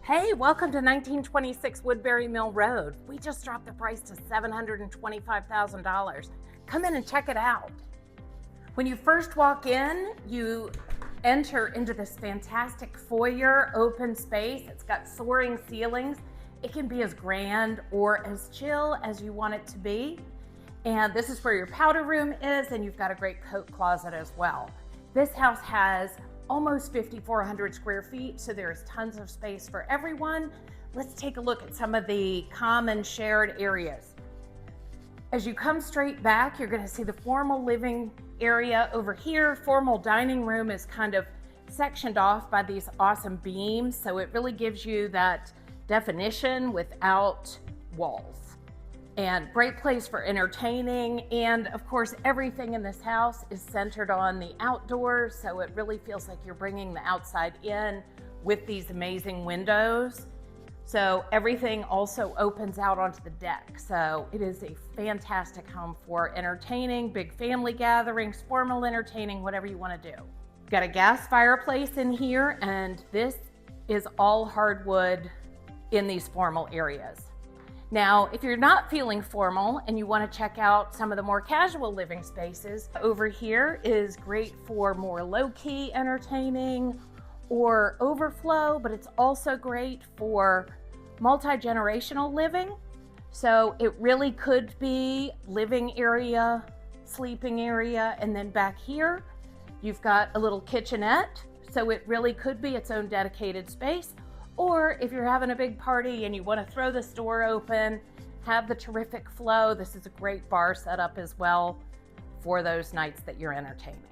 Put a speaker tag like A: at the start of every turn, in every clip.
A: Hey, welcome to 1926 Woodberry Mill Road. We just dropped the price to $725,000. Come in and check it out. When you first walk in, you enter into this fantastic foyer open space. It's got soaring ceilings. It can be as grand or as chill as you want it to be. And this is where your powder room is, and you've got a great coat closet as well. This house has almost 5,400 square feet, so there's tons of space for everyone. Let's take a look at some of the common shared areas. As you come straight back, you're going to see the formal living area over here. Formal dining room is kind of sectioned off by these awesome beams, so it really gives you that definition without walls. And great place for entertaining, and of course everything in this house is centered on the outdoors, so it really feels like you're bringing the outside in with these amazing windows. So everything also opens out onto the deck, so it is a fantastic home for entertaining, big family gatherings, formal entertaining, whatever you want to do. Got a gas fireplace in here, and this is all hardwood in these formal areas. Now, if you're not feeling formal and you want to check out some of the more casual living spaces, over here is great for more low-key entertaining or overflow, but it's also great for multi-generational living. So it really could be living area, sleeping area, and then back here, you've got a little kitchenette. So it really could be its own dedicated space. Or if you're having a big party and you want to throw this door open, have the terrific flow, this is a great bar setup as well for those nights that you're entertaining.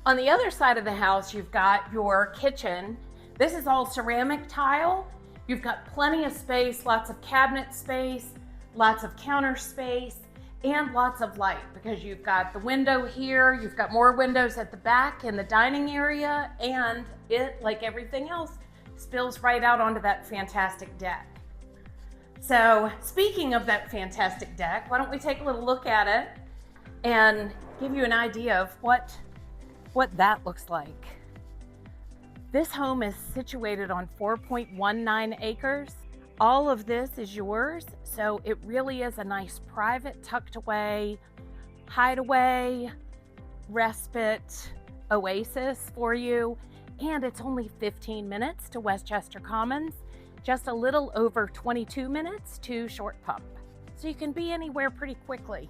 A: On the other side of the house, you've got your kitchen. This is all ceramic tile. You've got plenty of space, lots of cabinet space, lots of counter space, and lots of light because you've got the window here, you've got more windows at the back in the dining area, and it, like everything else, spills right out onto that fantastic deck. So speaking of that fantastic deck, why don't we take a little look at it and give you an idea of what that looks like. This home is situated on 4.19 acres. All of this is yours, so it really is a nice private, tucked away, hideaway, respite oasis for you. And it's only 15 minutes to Westchester Commons, just a little over 22 minutes to Short Pump. So you can be anywhere pretty quickly.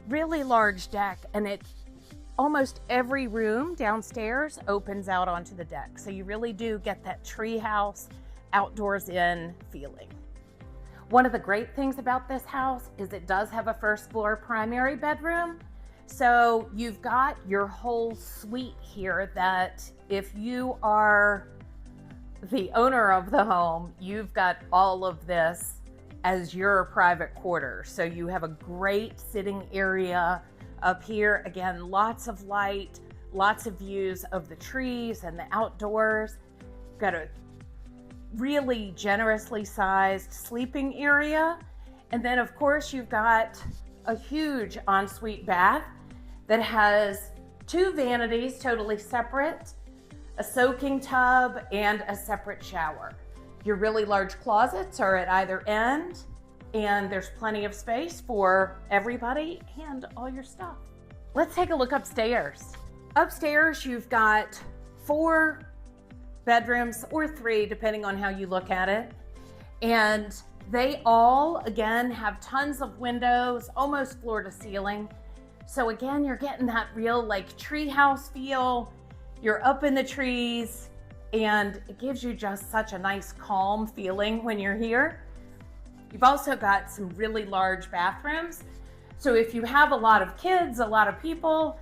A: Really large deck, and almost every room downstairs opens out onto the deck. So you really do get that treehouse, outdoors in feeling. One of the great things about this house is it does have a first floor primary bedroom. So you've got your whole suite here that if you are the owner of the home, you've got all of this as your private quarters. So you have a great sitting area up here. Again, lots of light, lots of views of the trees and the outdoors. Got a really generously sized sleeping area. And then of course you've got a huge ensuite bath that has two vanities totally separate, a soaking tub, and a separate shower. Your really large closets are at either end, and there's plenty of space for everybody and all your stuff. Let's take a look upstairs. Upstairs, you've got 4 bedrooms, or 3, depending on how you look at it. And they all, again, have tons of windows, almost floor to ceiling. So again, you're getting that real like treehouse feel. You're up in the trees, and it gives you just such a nice calm feeling when you're here. You've also got some really large bathrooms. So if you have a lot of kids, a lot of people,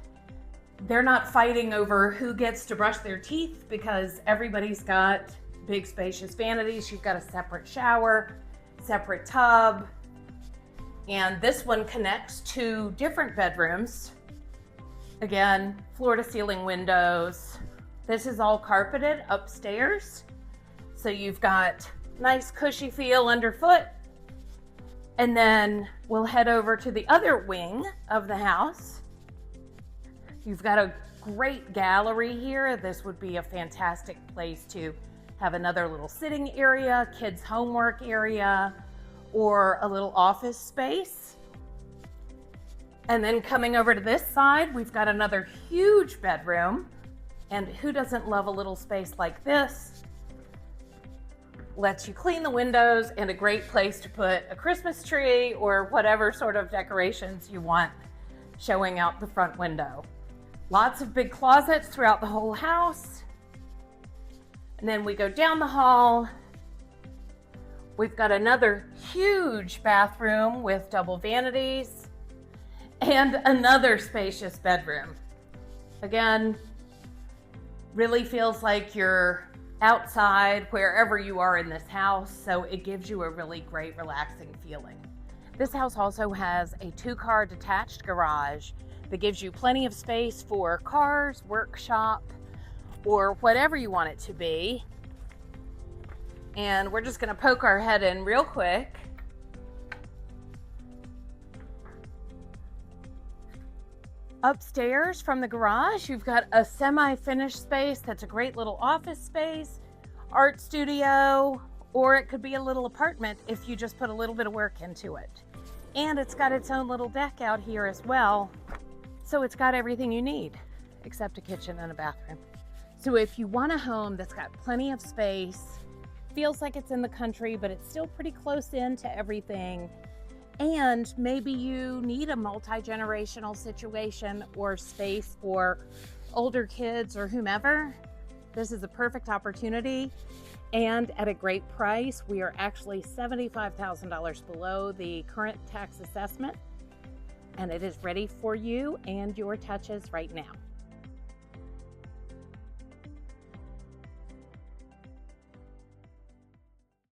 A: they're not fighting over who gets to brush their teeth because everybody's got big spacious vanities. You've got a separate shower, separate tub. And this one connects to different bedrooms. Again, floor to ceiling windows. This is all carpeted upstairs. So you've got nice cushy feel underfoot. And then we'll head over to the other wing of the house. You've got a great gallery here. This would be a fantastic place to have another little sitting area, kids' homework area, or a little office space. And then coming over to this side, we've got another huge bedroom. And who doesn't love a little space like this? Lets you clean the windows and a great place to put a Christmas tree or whatever sort of decorations you want showing out the front window. Lots of big closets throughout the whole house. And then we go down the hall. We've got another huge bathroom with double vanities and another spacious bedroom. Again, really feels like you're outside wherever you are in this house, so it gives you a really great relaxing feeling. This house also has a 2-car detached garage that gives you plenty of space for cars, workshop, or whatever you want it to be. And we're just gonna poke our head in real quick. Upstairs from the garage, you've got a semi-finished space that's a great little office space, art studio, or it could be a little apartment if you just put a little bit of work into it. And it's got its own little deck out here as well. So it's got everything you need, except a kitchen and a bathroom. So if you want a home that's got plenty of space, feels like it's in the country, but it's still pretty close in to everything, and maybe you need a multi-generational situation or space for older kids or whomever, this is a perfect opportunity. And at a great price. We are actually $75,000 below the current tax assessment, and it is ready for you and your touches right now.